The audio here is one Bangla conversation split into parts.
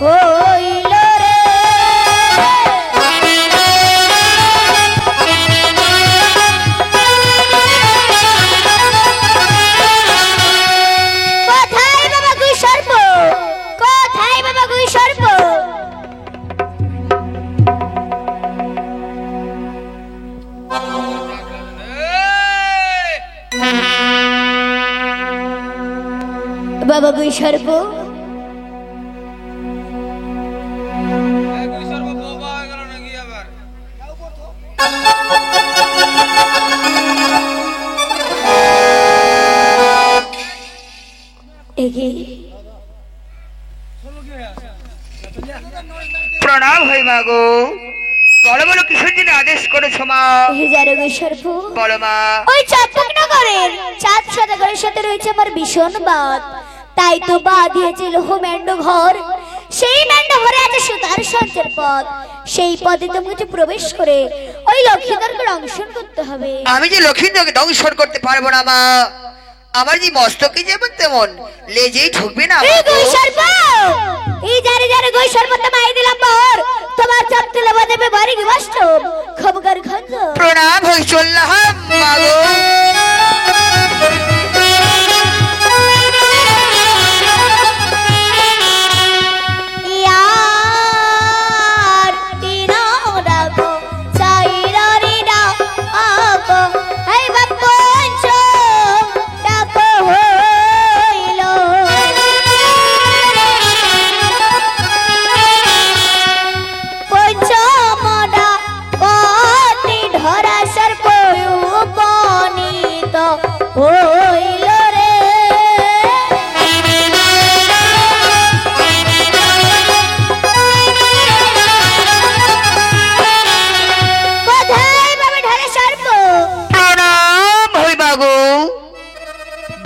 হইল রে। কোথায় বাবা গুই সর্প, কোথায় বাবা গুই সর্প? বাবা গুই সর্প, প্রণাম হয় মাগো। বলো বলো কিসের জন্য আদেশ করেছো মা? বলো মা। ওই চম্পকনগরের চাঁদ সদাগরের সাথে রয়েছে আমার ভীষণ বাদ, তাই তো বাঁধিয়েছিল হোমেন্ড ঘর। সেই মেন্ড ঘরে আছে সুতার সঞ্চের পথ, সেই পথে তোমাকে প্রবেশ করে ওই লক্ষ্মীধরকে দংশন করতে হবে। আমি যে লক্ষ্মীধরকে দংশন করতে পারবো না মা, আমার যে মস্তকে যেমন তেমন লেজেই ঢুকবে না। এই গুই সর্প, এই যারে যারে গুই সর্প তোমায় দিলাম বর, তোমার চাপতে লেবা দেবে বাড়ি বিবাষ্ট খবকার খঞ্জ। প্রণাম হই চললাম মাগো।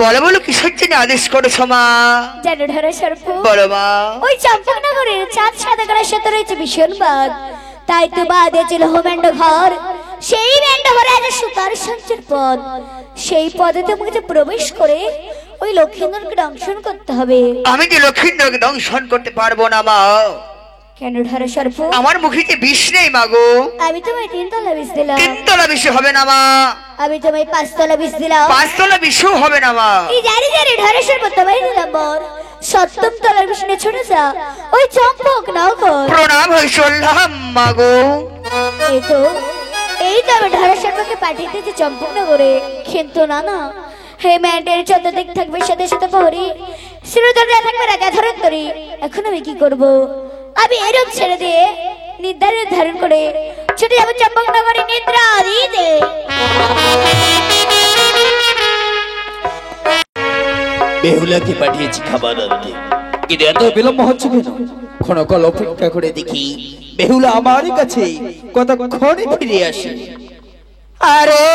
বলো বলো কিসের জন্য আদেশ করেছো মা? জানো ঢারা সর্প, বলো মা। ওই চম্পকনগরের চাঁদ সদাগরের সাথে রয়েছে ভীষণ বাদ, তাই তো বাঁধিয়েছিল হোমেন্ড ঘর। সেই মেন্ড ঘরে আছে সুতার সঞ্চের পথ, সেই পথে তোমাকে প্রবেশ করে ওই লক্ষ্মীধরকে দংশন করতে হবে। আমি যে লক্ষ্মীধরকে দংশন করতে পারবো না মা। কেন ঢারা সর্প? আমার মুখে যে বিষ নেই মাগো। আমি তোমায় 3 তলা বিষ দিলাম। 3 তলা বিষ হবে না মা। আমি তোমায় 5 তলা বিষ দিলাম। 5 তলা বিষও হবে না মা। এই জারি জারি ঢারা সর্প তোমায় দিলাম বর, 7ম তলার বিষ নিয়ে ছুটে যা ওই চম্পক নগর। প্রণাম হই চললাম মাগো। এই তো আমি ঢারা সর্পকে পাঠিয়ে দিয়েছি চম্পকনগরে, কিন্তু না না, হে ম্যান্ডের চতুর্দিক থাকবে সাথে সাথে প্রহরী, শিরোধররা থাকবে রাজা ধরন্তরী। এখন আমি কি করব? আমি এরূপ ছেড়ে দিয়ে নির্ধারণ ধারণ করে ছুটে যাবো চম্পকনগরে নিদ্রা দিতে। বেহুলাকে পাঠিয়েছি খাবার আনতে, কিন্তু এত বিলম্ব হচ্ছে কেন? ক্ষণকাল অপেক্ষা করে দেখি বেহুলা আমার কাছে কতক্ষণে ফিরে আসে। আরে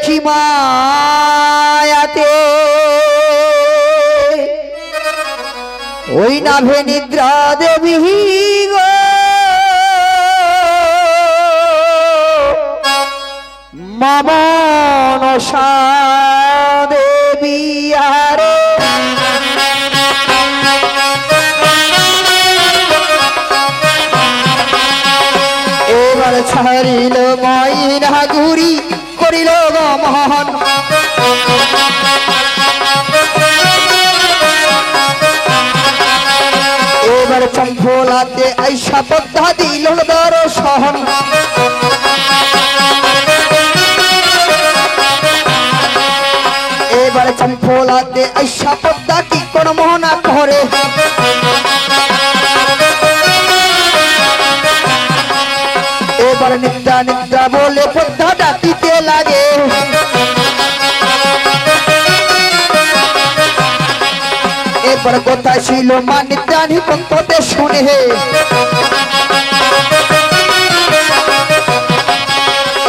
কি মায়াতে ওই নাভে নিদ্রা দেবী গো, মনসা দেবী। আরে এবার ছাড়িল ময়না ঘুরি করিল গমন, এবার চম্পলাতে আইসা পদ্মা দিল দর্শন। এবার চম্পলাতে আইসা পদ্মা কি কোন মোহনা করে, এবার নিদ্রা নিদ্রা বলে পদ্মা ডাকিতে লাগে। এবার কথা ছিল মা নিদ্রা নিপন্থতে শুনে,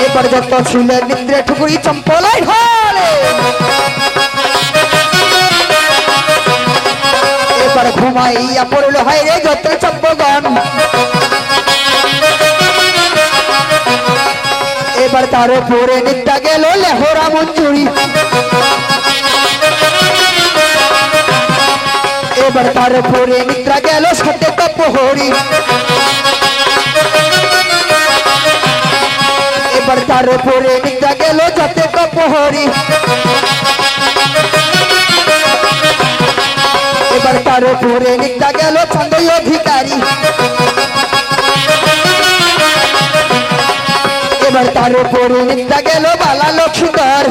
এবার যত ছিল নিদ্রে ঠুকুরি চম্পলাই হলে, এবার ঘুমাইয়া পড়ল হায় রে যত চম্পগণ। এবার তার উপরে নিদ্রা গেল লেহরা মঞ্জুরি, এবার তার উপরে নিদ্রা গেল সাথে কপহরি এবার তার উপরে নিদ্রা গেল যাতে কপহরি এবার তার উপরে নিদ্রা গেল ছন্দই অধিকারী এবার তার উপরে নিদ্রা গেল বালা লক্ষ্মীধর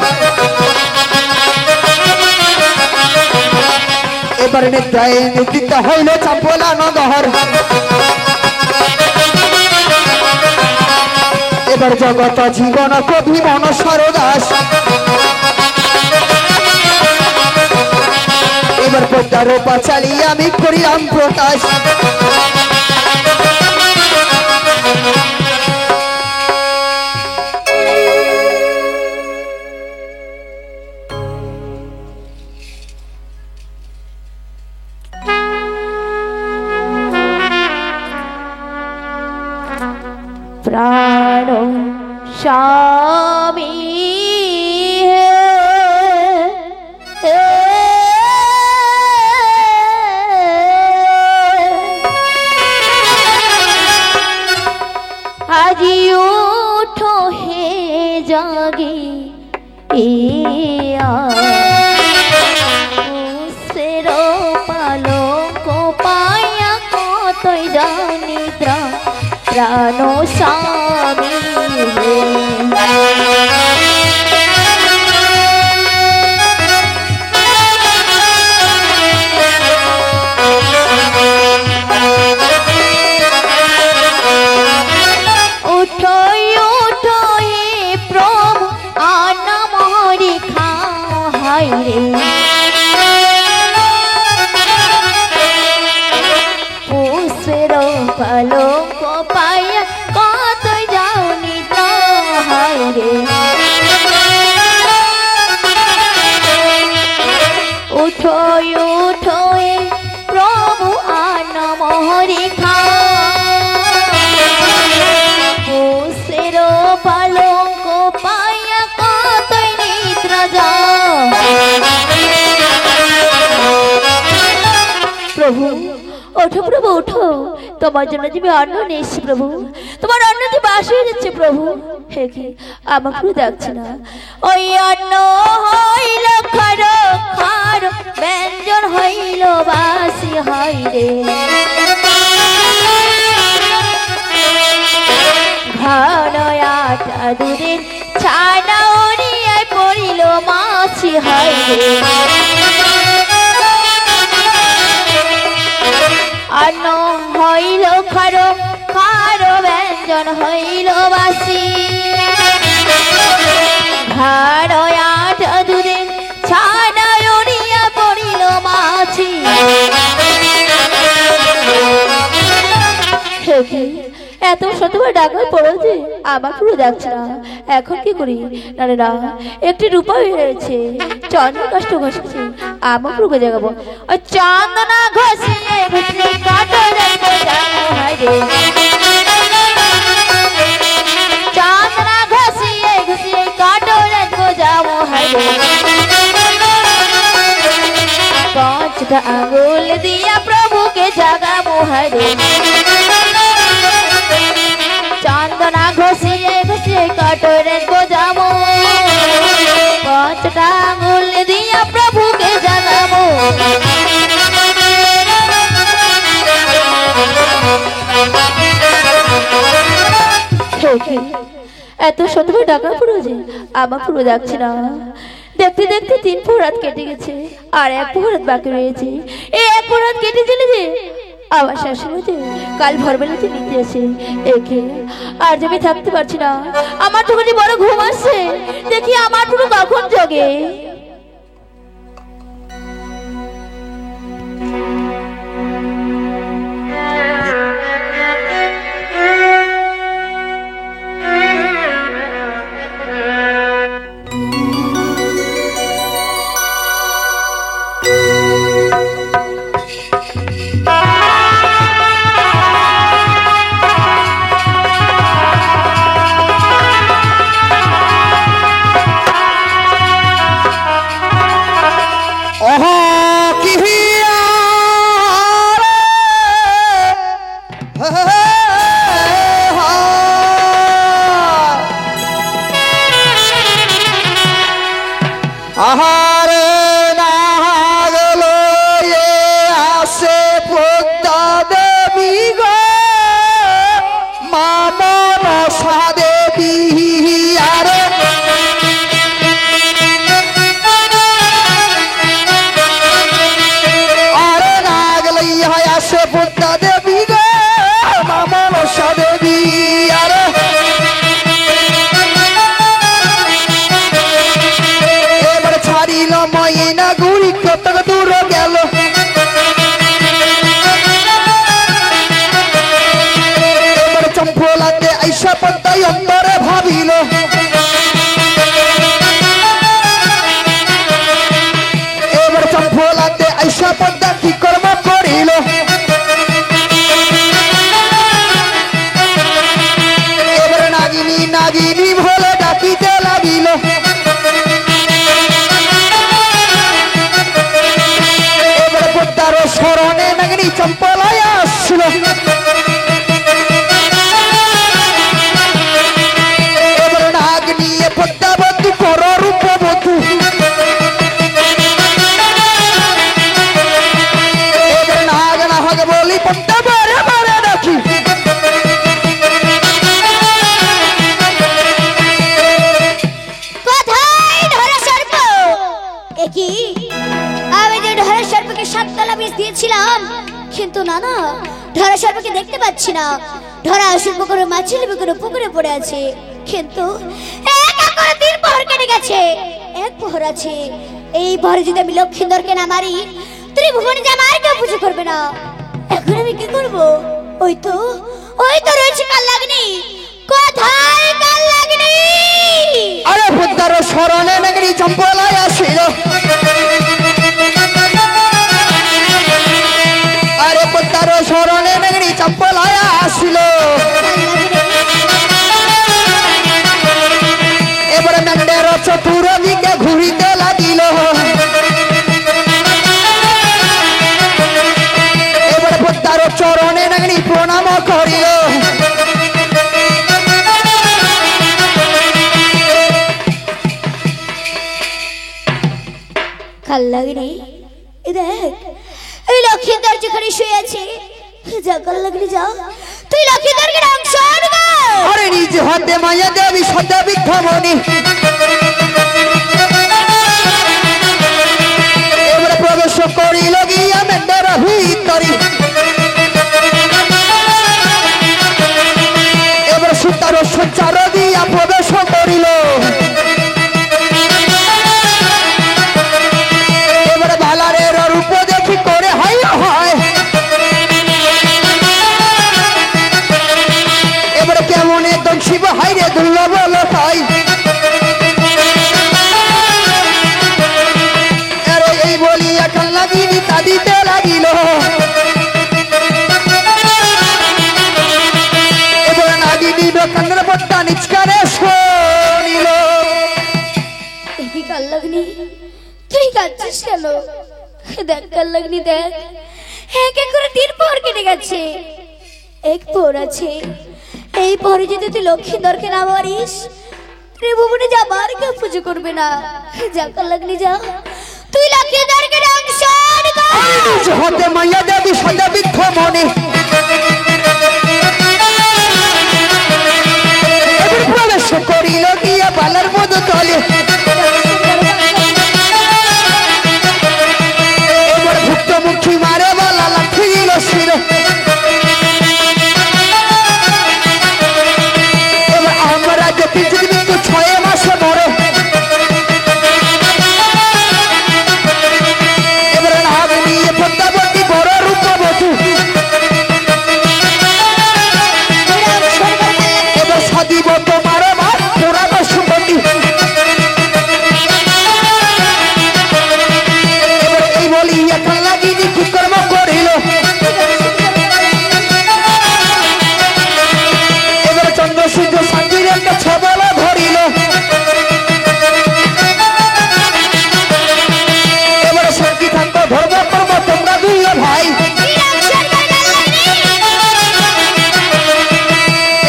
এবার নিদ্রায় নিদ্রিত হইল চাম্পলা নগর এবার জগত জীবন কবি মনস্বর দাস এবার পদ্মার পাঁচালি আমি করিলাম প্রকাশ प्राण स्वामी आज उठो हे जागे सेरो पालो को पाया को तो जानिद्रा प्राणो स्वामी उठो उठो हे प्रभु आना मोहरी खाओ हाय रे पूसरो पालो को पाया कत जाऊनी तो हाय रे उठो उठो हे प्रभु आना मोहरी खाओ पूसरो पालो को पाया कत निद्रा जाओ प्रभु ওঠো প্রভু ওঠো তোমার জন্য যে অন্ন নিয়ে এসেছি প্রভু তোমার অন্ন যে বাস হয়ে যাচ্ছে প্রভু হে কি আমার পুরো দেখছে না ওই অন্ন হইল খার খার ব্যঞ্জন হইল বাসি হয় রে ঘন আটা দুদিন ছানা উড়িয়ায় পড়িল মাছি হয় রে অন্ন হইল খার খার ব্যঞ্জন হইল বাসি ঘাড় আট দুদিন ছানা উড়িয়া পড়িল মাছি এত শতবার ডাকার পড়ো যে আমার পুরো দেখছে না এখন কি করি না না একটি রূপা হয়েছে চন্দন কষ্ট ঘষেছে আমার পুরো জাগাবো ওই চন্দনা ঘষিয়ে ঘষিয়ে কাটো রাখবো যাবো হাইরে চন্দনা ঘষিয়ে ঘষিয়ে কাটো রাখবো যাবো হাইরে পাঁচটা আঙুল দিয়া প্রভুকে জাগাবো হাইরে চন্দনা ঘষিয়ে ঘষিয়ে কাটোরে গোজাবো পাঁচটা আঙুল দিয়া প্রভুকে জাগাবো এত শতবার ডাকা পুরো যে আমার পুরো যাচ্ছে না দেখতে দেখতে 3 ফুরাত কেটে গেছে আর 1 ফুরাত বাকি রয়েছে এই 1 ফুরাত কেটে চলে যে আবার শাশুড়ি কাল ভোরবেলাতে নিতে আসে একে আর আমি থাকতে পারছি না আমার তো বড় ঘুম আসছে দেখি আমার পুরো কখন জগে পদ্মায় অন্তরে ভাবিল এবার চম্পলাতে আইসা পদ্মা কি কর্ম করিল এবার নাগিনী নাগিনী বলে ডাকিতে লাগিল এবার পদ্মার স্মরণে নাগিনী চম্পলায় আসছিল এবার নাগ নিয়ে পদ্মা বধূ কর রূপ বধূ এবার নাগ না হবে বলি পদ্মা বারে বারে ডাকি কোথায় ধরা সর্প? এ কি? আমি যে ধরা সর্পকে 7 তলা বিষ দিয়েছিলাম, কিন্তু না না, ধরা সর্পকে দেখতে পাচ্ছি না। ধরা সর্প করে মাছের পুকুরে পুকুরে পড়ে আছে, কিন্তু এক করে 3 প্রহর কেটে গেছে। 1 প্রহর আছে, এই প্রহরে যদি আমি লক্ষ্মীন্দরকে না মারি, ত্রিভুবনে যে আমার কেউ পুজো করবে না। এখন আমি কি করব? ওই তো রয়েছে কালনাগিনী। কোথায় কালনাগিনী? আরে পদ্মার স্মরণে নাগিনী চম্পলায় আসিল আরে পদ্মার স্মরণে নাগিনী চম্পলায় আসিল এবারে মেন্ডের চতুর্দিকে ঘুরিতে লাগিল এবারে পদ্মার চরণে নাগিনী প্রণাম করিল কালনাগিনী, এ দেখ, এই লক্ষ্মীন্দর যেখানে শুয়ে আছে। যা কালনাগিনী, যা, তুই লক্ষ্মীন্দরকে দংশন কর। আরে নিজ হাতে মায়া দেবী সদা বিক্ষমণি এবারে প্রবেশ করিল গিয়া মেন্ডের ভিতরি এবারে সুতার সঞ্চার দিয়া প্রবেশ করিল এবারে ভালারের রূপ দেখি করে হাই হয় এবারে কেমন একদম শিব হাইরে দুর্লভ তাই আরে এই বলিয়া কালনাগিনী কাঁদিতে লাগিল এবারে নাগিনী কান্নার পট্টা নিচকারে শোনিল এ কি কালনাগিনী, তুই কাঁদছিস কেন? দেখ কালনাগিনী, দেখ, এক করে 3 প্রহর কেটে গেছে। 1 প্রহর আছে, এই প্রহরে যদি তুই লক্ষ্মীন্দরকে না মারিস, ত্রিভুবনে যে আমার কেউ পুজো করবে না। যা কালনাগিনী, যা, তুই লক্ষ্মীন্দরকে দংশন কর। নিজ হাতে মায়া দেবী সদা বিক্ষমণি এবার প্রবেশ করিল গিয়া বালার মধু তলে এবার ভুক্ত মুখী মারে বালা লাঠিল শির এবার আমরা যদি মৃত্যু 6 মাসে মরে এবার নাগ নিয়ে পদ্মাবতী বড় রূপবতী এবার সাদিব তোমার মা পুরা বসুমতী এবার এই বলিয়া কালনাগিনী কুকর্ম করিল এবার চন্দ্র সূর্য সাজির একটা ছবল ধরিল এবার সংগীতান্ত ধর্ম কর্ম তোমরা 2 ভাই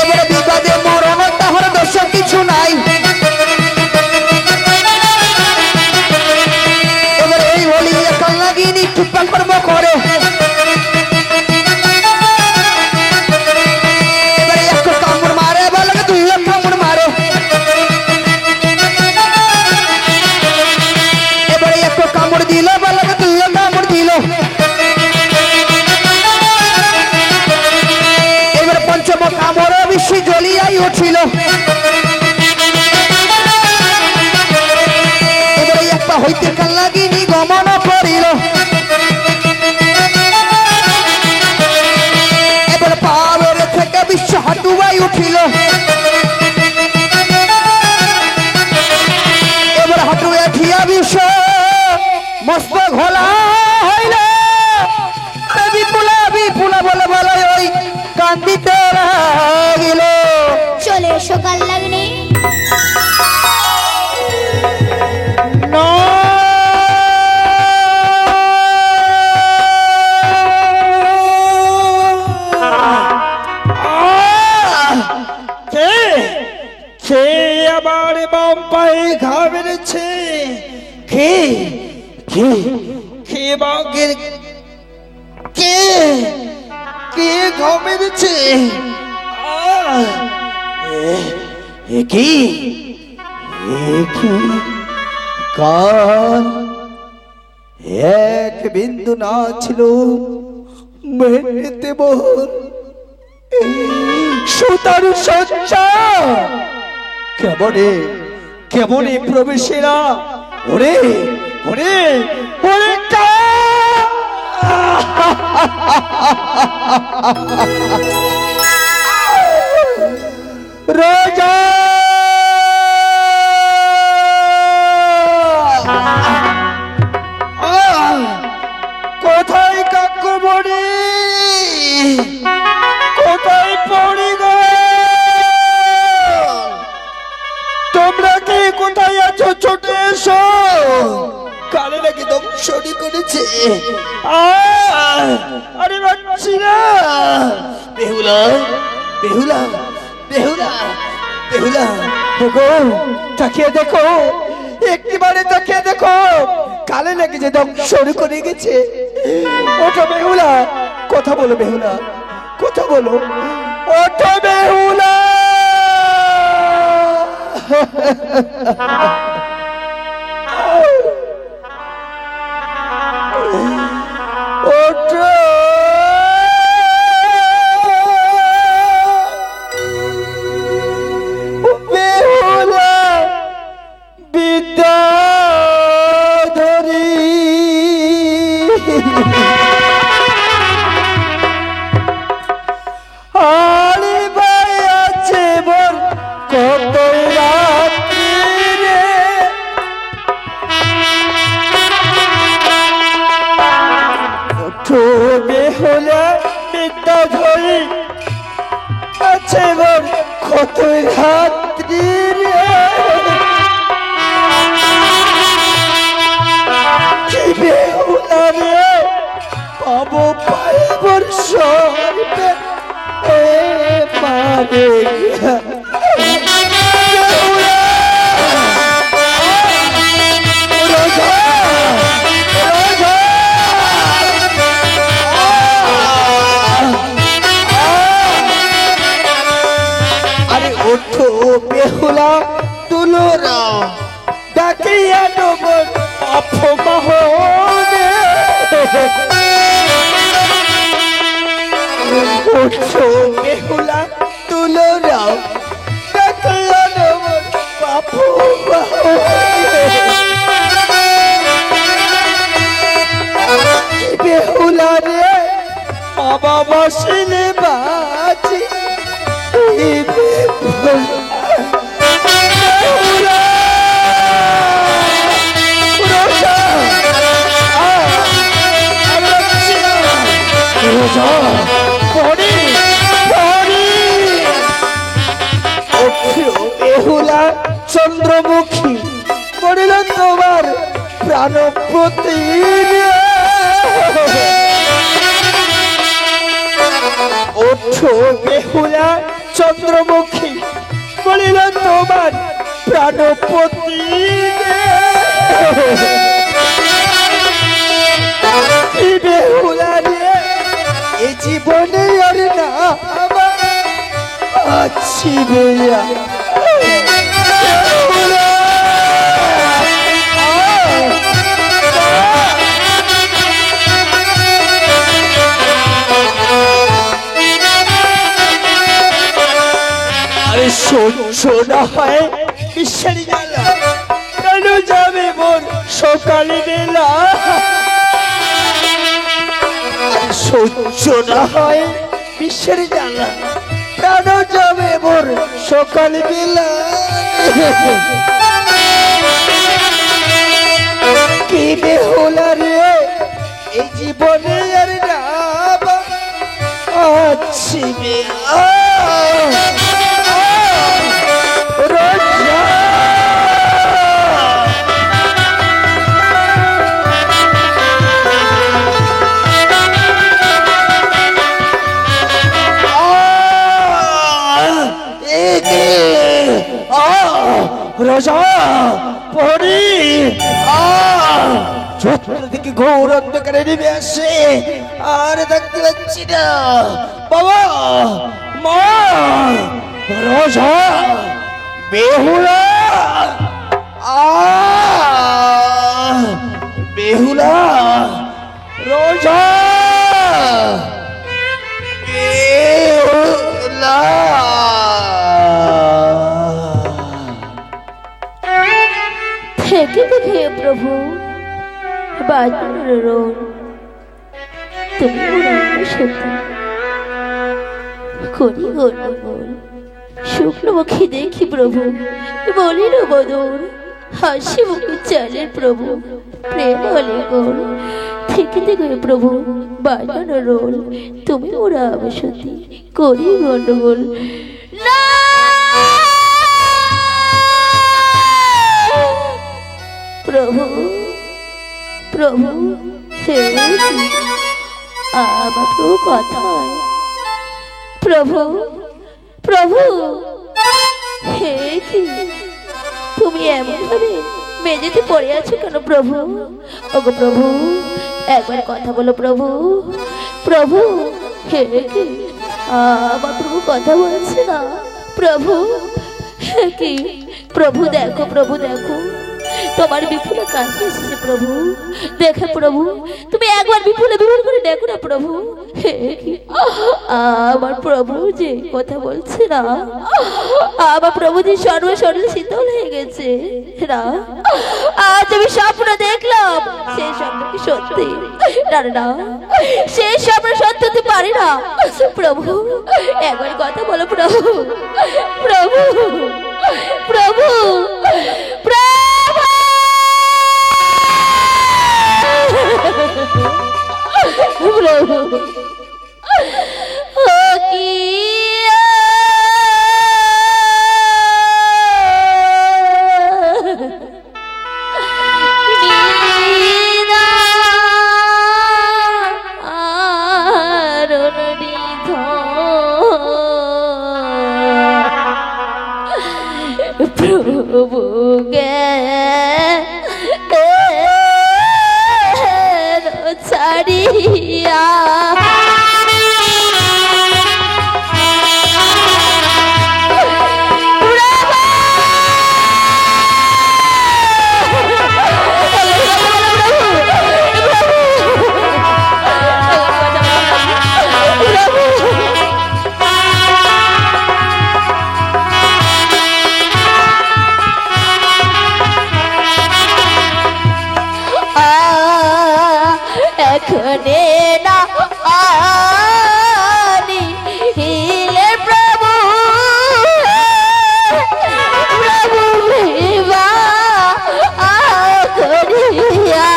এবারে বিবাদে মরণ তাহার দোষ কিছু নাই এবারে এই বলিয়া কালনাগিনী কৃপা কর্ম করে এবারে 1 কামড় মারে বলকে 2 কামড় মারে এবারে 1 কামড় দিল বলকে 2 কামড় দিল এবারে পঞ্চম কামড় বেশি জ্বলিয়াই উঠিল এবারে একটা হইতে কালনাগিনী গমন করিল এবার পাওয়ার থেকে বিশ্ব হাঁটুয়াই উঠিল কান্দিতে লাগিল। চলে এসো কাল লাগনি। কে আবার বাম পায়ে ঘা বেড়েছে? কে কে কে বাগের কে কে ঘা বেড়েছে? কি কাল এক বিন্দু না ছিল মেহেতে বল সুতার সজ্জা কেমনে কেমনে প্রবেশেরা ওরে ওরে ওরে রাজা কোথায় কাকুমণি কোথায় পড়ি গো? তোমরা কি কোথায় আছো? ছোটে এসো, কালে নাকি দংশনী করেছে। আরে বাচ্চি না। বেহুলা বেহুলা বেহুলা বেহুলা ওগো তাকিয়ে দেখো, একটিবারে তাকিয়ে দেখো, কালে নাকি যে দংশনী করে গেছে। ওঠো বেহুলা, কথা বলো বেহুলা, কথা বলো, ওঠো বেহুলা। ওঠো বেহুলা বিদ্যাধরী। আরে ভাই আছে বল কত রাত্রি রে, ওঠো বেহুলা বিদ্যাধরী, আছে বল কত রাত্রি রে। কি বেহুলা রে পাবো পায়ে বর্ষর এ পারে আরে ওঠো বেহুলা তুলোরা ডাকিয়া ডবর অপমহনে। ওঠো বেহুলা তুলোরা ডাকিয়া ডবর অপমহনে। বেহুলা রে বাবা বসিলে বাজি বেহুলা চন্দ্রমুখী করিল তোমার প্রাণপতি। ওঠো বেহুলা চন্দ্রমুখী করিল তোমার প্রাণপতি। বেহুলা রে এ জীবনে আর না আছি বেয়া। আরে সহ্য না হয় বিশ্বের জ্বালা, কেন যাবে মোর সকালে বেলা। সহ্য না হয় বিশ্বের জ্বালা, কেন যাবে মোর সকাল বেলা। কি বেহুলা রে এই জীবনে আর না ছিবে রোজা রোজা পরি চতুর্দিকে ঘোর অন্ধকারে নেমে আসে আর দেখতে পাচ্ছি না বাবা মা রোজা বেহুলা বেহুলা রোজা বেহুলা থেকে দেখে প্রভু বাজুর তুমি সত্যি করি গন্ডগোল শুকনো মুখে দেখি প্রভু বলিল বদর হাসি মুখে চালের প্রভু প্রেম হলে গোল থেকে দেখে প্রভু বাজানো রোল তুমি ওরা সত্যি করি গন্ডগোল না প্রভু প্রভু হে আমার প্রভু কথায় প্রভু প্রভু হে কি তুমি এমন ভাবে মেঝেতে পড়ে আছো কেন প্রভু ওগো প্রভু একবার কথা বলো প্রভু প্রভু হে কি আমার প্রভু কথা বলছে না প্রভু হে কি প্রভু দেখো তোমার বিপুলের কাছে এসেছে প্রভু দেখে প্রভু তুমি একবার বিপুলে বিপুল করে দেখো না প্রভু হে কি আমার প্রভু যে কথা বলছে না আমার প্রভু যে সর্বশরীর শীতল হয়ে গেছে না আজ আমি স্বপ্ন দেখলাম সেই স্বপ্ন কি সত্যি না না সেই স্বপ্ন সত্যি হতে পারে না প্রভু একবার কথা বলো প্রভু প্রভু প্রভু প্রভু ও কি প্রভু গে ছাড়িয়া এখনে না আনি হিলে প্রভু প্রভু বিবা করিয়া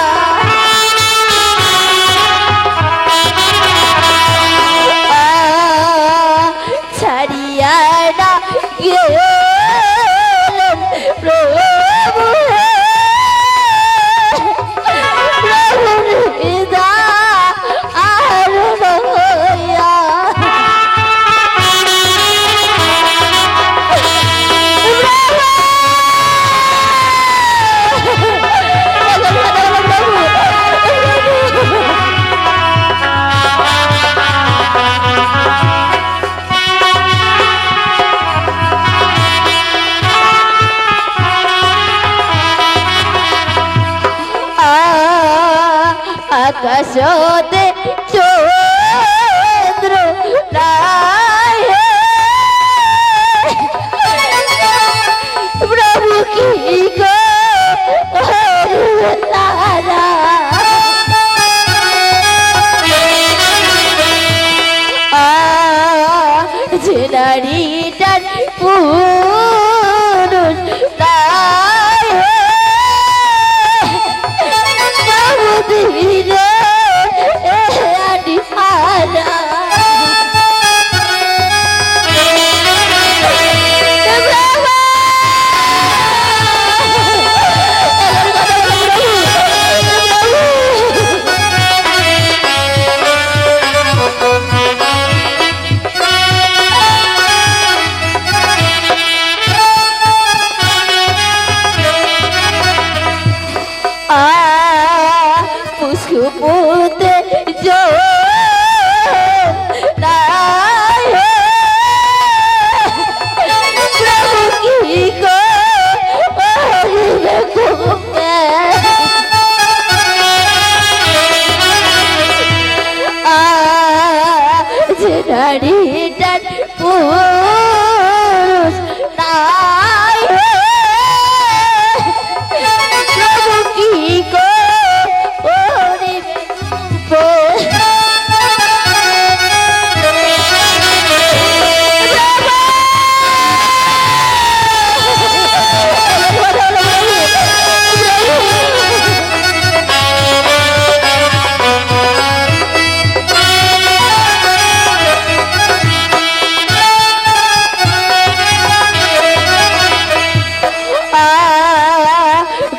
ছাড়িয়া না গেলেন প্রভু আকাশতে চন্দ্র নাই প্রভু কি গো তারা যে নারীটার পুরুষ নাই প্রভু দিলে যে নারীটার পুরুষ তাই প্রভু কি করিবে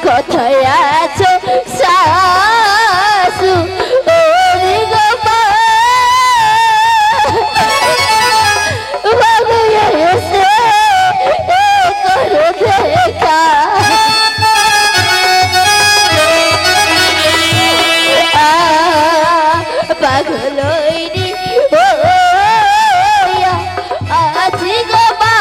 কথায় আছো শাশু ওরে গোপাল বাবুয়া এসে করো দেখা পাগল হইনি ও আজি গোপাল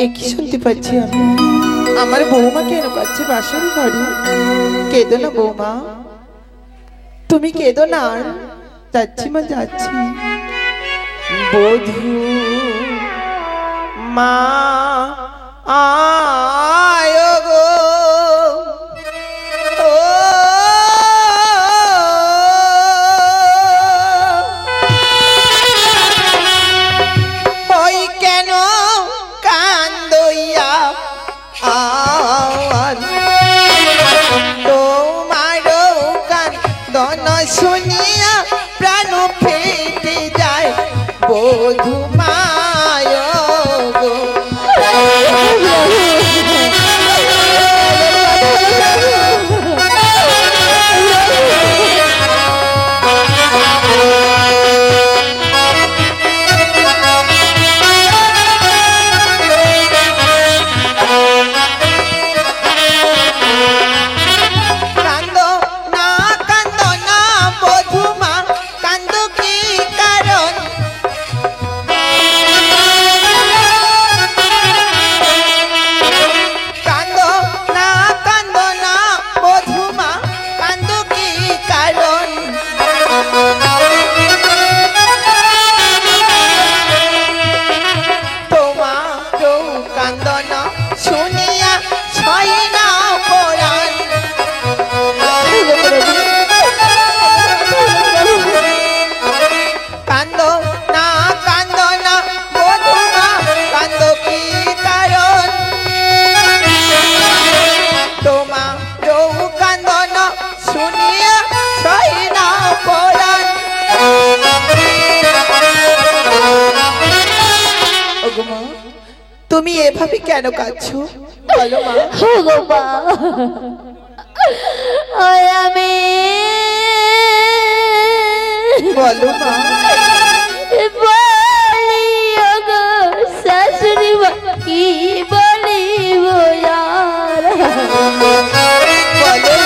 একই শুনতে পাচ্ছি আমি আমার বৌমা কেন কাছে বাসর ঘরে কেঁদো না বৌমা তুমি কেঁদো না আর যাচ্ছি মা যাচ্ছি বধূ মা আয় গো ও ওই কেন কান্দইয়া তোমারও কান্দন শুনিয়া প্রাণ ফেটে যায় বধূ মায় গো তুমি এভাবে কেন কাঁদছো বলো মা গোপা আমি বলো মা বলি গো শাশুড়ি মা কি বলিব আর বলো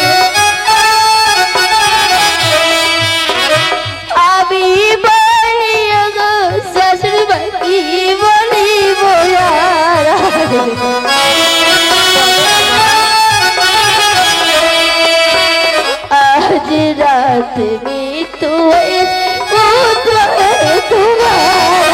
আমি বলি গো শাশুড়ি মা কি বলিব আর আজ রাত মৃত্যু পুত্র তোমার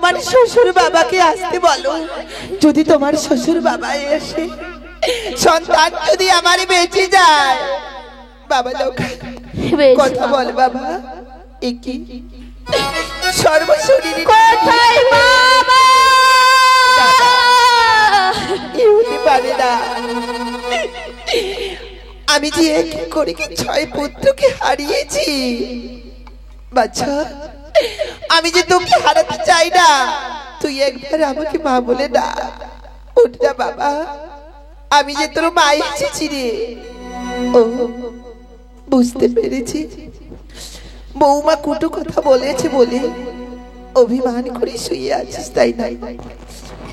তোমার শ্বশুর বাবাকে আসতে বলো। যদি তোমার শ্বশুর বাবা এসে সন্তান যদি আমার বেঁচে যায়, বাবা লোক বেশ। কথা বল বাবা। একি সর্বশরীর কোথায় বাবা? হতে পারে না। আমি যে এক করে 6 পুত্রকে হারিয়েছি বাচ্চা, আমি যে তোকে হারাতে চাই না। তুই একবার আমাকে মা বলে না, উঠ না বাবা। আমি যে তোর মা এসেছি রে। ও বুঝতে পেরেছি, বৌমা কুটু কথা বলেছে বলে অভিমান করে শুয়ে আছিস, তাই নাই?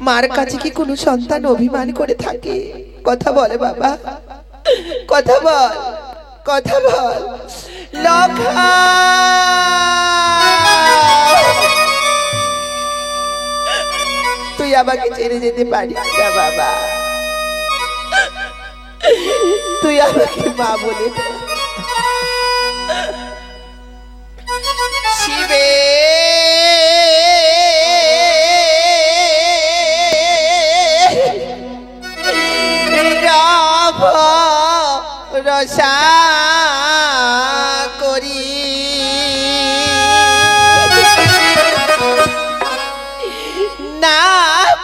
মার কাছে কি কোনো সন্তান অভিমান করে থাকে? কথা বলে বাবা, কথা বল, কথা বল। লক্ষা, তুই আমাকে ছেড়ে যেতে পারিস না বাবা। তুই আমাকে মা বলে দে। শিবে রসা করি না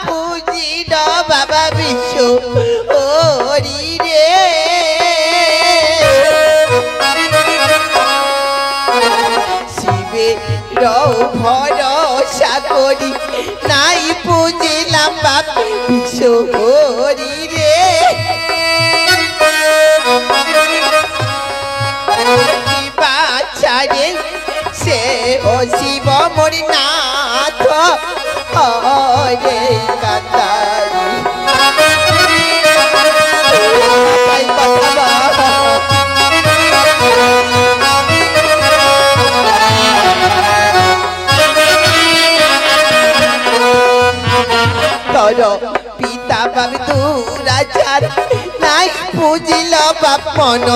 পুজি বাবা বিশ্ব হরি রে। শিবে ভরসা করি নাই পুজিলাম বাবা বিশ্ব হরি রে। বাচ্চারে সে ও শিব মরি নাথ হরে কাতারি। তোর পিতা বাবু দুরাচার নাই বুঝিল বাপ মন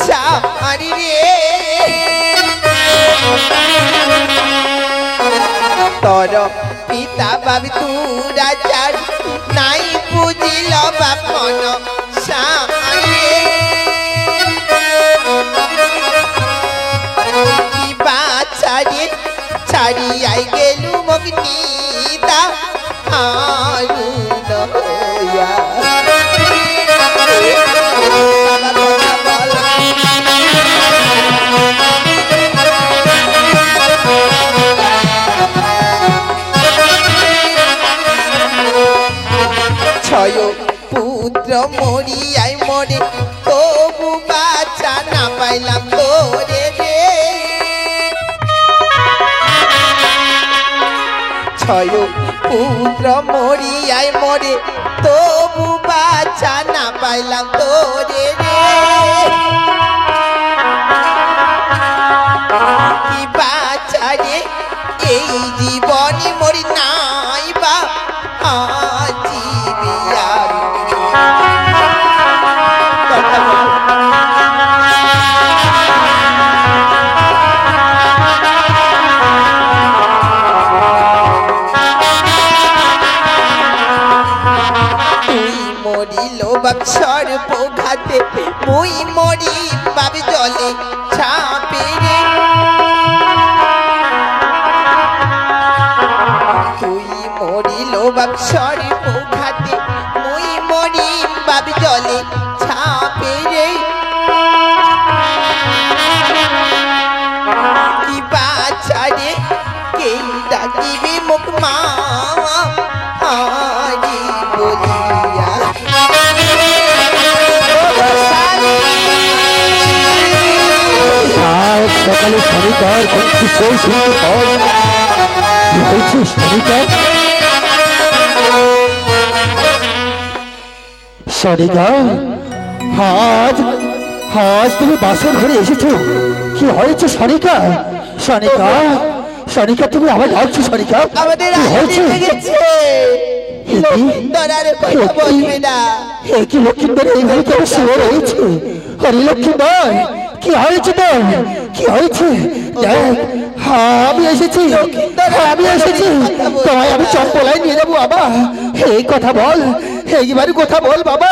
সারি রে। তোর পিতা বাবু দুরাচার নাই বুঝিল বাপ মন সারি রে। কি বাচ্চারে ছাড়িয়াই গেলু মগ্নিতা ছয় পুত্র মরিয়াই মরে, তবু বাচ্চা না পাইলাম তোরে রে। ছয় পুত্র মরিয়াই মরে, তবু বাচ্চা না পাইলাম তোরে রে। কি বাচ্চা রে এই জীবনে মরি নাই বা জীবি সর্বঘাতে মুই মরি বাবি জলে ছাপে রে। তুই মরিল বাব সর্বঘাতে মুই মরি বাবি জলে ছাপে রে। কি বাচ্চা রে কে ডাকিবি মুখ মা হারি বলিয়া। সকালে শনিকার বন্ধু কই শুনতে পাওয়া কি হয়েছে শনিকার? শনিকা, আজ আজ তুমি বাসর ঘরে এসেছো, কি হয়েছে শনিকা? শনিকা, শনিকা তুমি আমার ডাকছো শনিকা? আমাদের কি হয়েছে? লক্ষ্মীন্দর এইভাবে কেন শুয়ে রয়েছে? হরি লক্ষ্মীন্দর, কি হয়েছে তোর? কি হয়েছে দেখ, আমি এসেছি, আমি এসেছি, তোমায় আমি চম্পলায় নিয়ে যাবো বাবা। এই কথা বল, এইবারে কথা বল বাবা।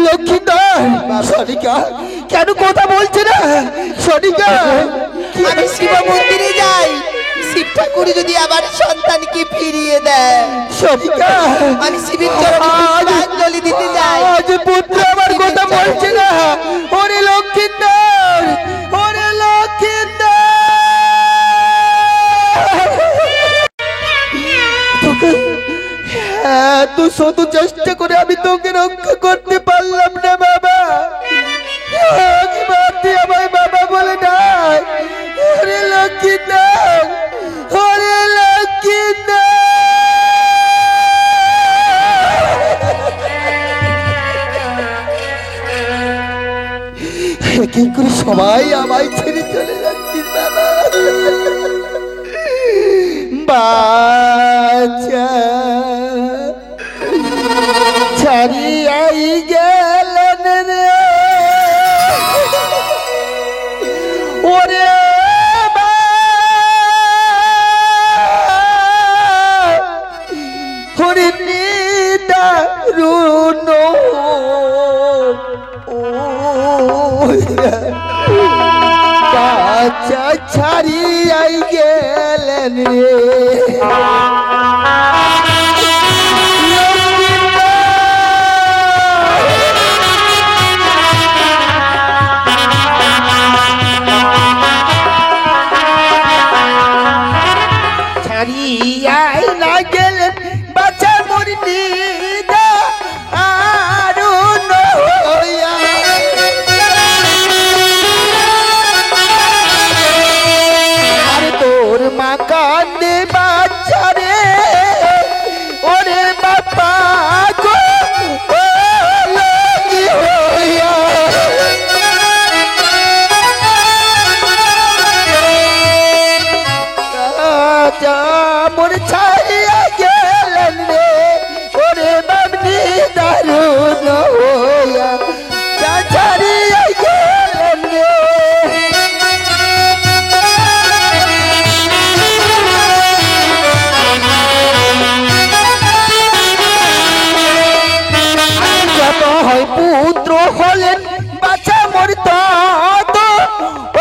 লক্ষ্মীন্দর, সনিকা কেন কথা বলছে না? সনিকা, আমি শিব মন্দিরে যাই, শিব ঠাকুর যদি আমার সন্তানকে ফিরিয়ে দেয়, সনিকা, আমি শিবের চরণে পুষ্পাঞ্জলি দিতে যাই। আজ পুত্র আমার কথা বলছে না। ওরে লক্ষ্মীন্দর, ওরে লক্ষ্মীন্দর, তোকে এত শত চেষ্টা করে আমি তোকে রক্ষা করতে পারলাম না বাবা। আমায় বাবা বলে নাই। ওরে লক্ষ্মীন্দর, ওরে লক্ষ্মীন্দর, কি করে সবাই আমায় ছেড়ে চলে যাচ্ছিস বাবা। বাচ্চা ছাড়িয়াই গেলেন রে, ওরে ওরে নিদারুণ বাচ্চা ছাড়িয়াই গেলেন রে। ছাড়িয়াই না গেলেন বাচ্চা মরিনি দারুণ হইয়া। আর তোর মা কান্দে বাচ্চা রে, ওরে বাবা গো লাগি হইয়া। মোর ছাড়িয়া গেলেন রে, ওরে বাবনি দারুণ হইয়া। ছাড়িয়া গেলেন রে, যত হয় পুত্র হলেন বাচ্চা মোর তত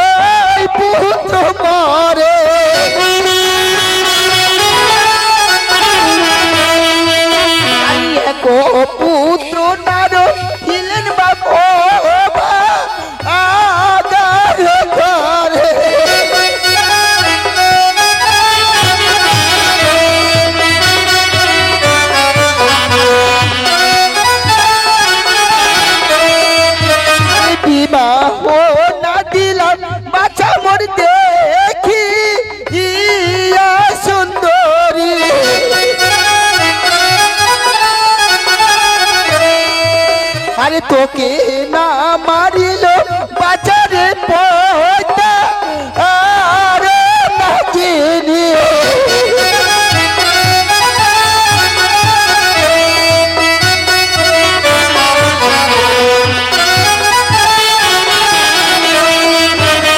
ওই পুত্র মরে। এক পুত্র নার হিলেন বাবা আগার ঘরে। বিবাহ না দিলাম বাচ্চা মোর দেখি ইয়া সুন্দরী। আরে তোকে না মারিল বাজারে পয়তা আরে নাচিনি।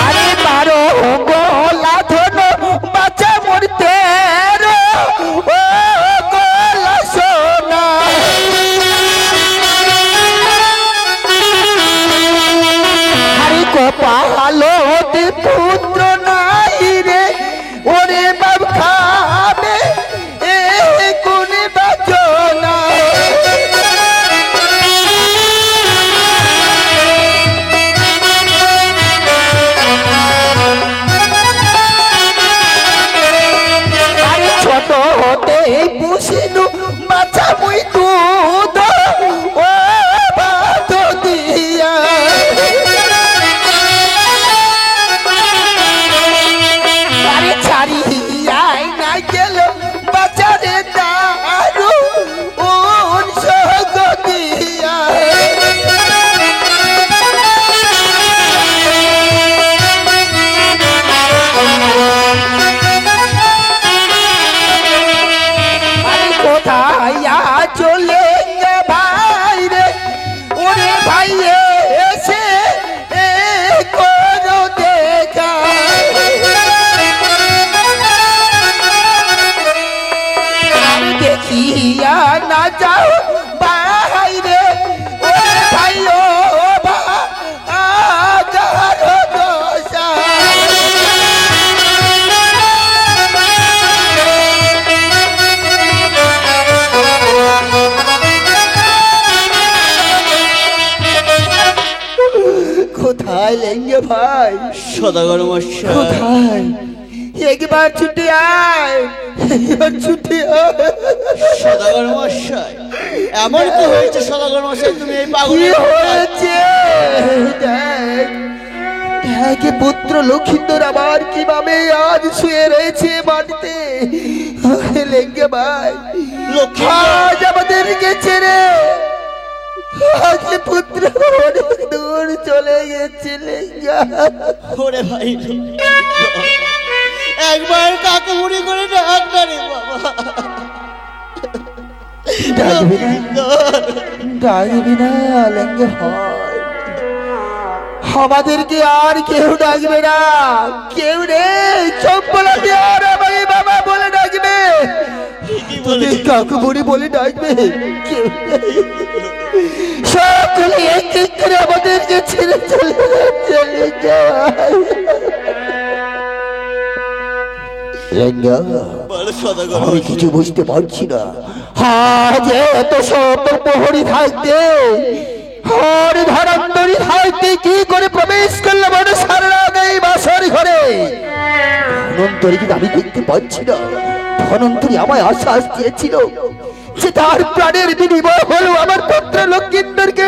আরে বারো গলা ধন বাচ্চা মরতে ও গলা সোনা। কপালো পুত্র নাই রে, ওরে বাব খাবে এ কোন বাজনা। আরে ছোট হতে পুষিনু বাচ্চা মুই দুধ ও ভাত দিয়া। ছাড়িয়াই না গেল বাজারে দারু ওন সগদিয়া। আরে কোথায় চলে ভাই রে, ওরে ভাই এসে করো দেখা। ভাই লেঙ্গে ভাই সদাগর মশাই কোথায় একবার ছুটে আয় একবার ছুটে আয় সদাগর মশাই এমন কি হয়েছে সদাগর মশাই তুমি এই কি পাগলের হয়েছে দেখ দেখ এ পুত্র লক্ষিন্দর আবার কিভাবে আজ শুয়ে রয়েছে মাটিতে লেঙ্গে ভাই আজ আমাদেরকে ছেড়ে আজ এ পুত্র অনেক দূর চলে গেছে লেঙ্গা ওরে ভাই একবার কাকে মুড়ি করে ডাক না রে বাবা ডাকবি না ডাকবি না লেঙ্গে ভাই আমাদেরকে আর কেউ ডাকবে না কেউ নেই চম্পলাকে আর আমাকে বাবা বলে ডাকবে তুমি কাকু বুড়ি বলে ডাকবে কেউ নেই সকলে এক এক করে আমাদেরকে ছেড়ে চলে যাচ্ছে লেঙ্গা আমি কিছু বুঝতে পারছি না আজ এত সব প্রহরী থাকতে হর ধরান্তরী থাকতে কি করে প্রবেশ করলো বড় সারা এই বাসার ঘরে ধনন্তরীকে আমি দেখতে পাচ্ছি না ধনন্তরী আমায় আশ্বাস দিয়েছিল যে তার প্রাণের বিনিময় হলো আমার পুত্র লক্ষিন্দরকে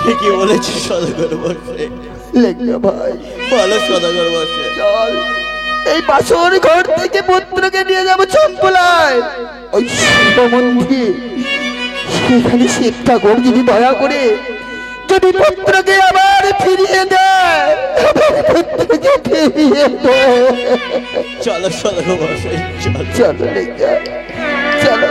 ঠিকই বলেছিস সদাগর মশাই লেঙ্গা ভাই বলো সদাগর মশাই চল এই বাসর ঘর থেকে পুত্রকে নিয়ে যাবো চম্পলায় ওই শিব মন্দিরে সেখানে শিবটা গোর যদি দয়া করে যদি পুত্রকে আবার ফিরিয়ে দেয় আবার পুত্রকে ফিরিয়ে দেয় চলো সদাগর মশাই চলো চলো লেঙ্গা চলো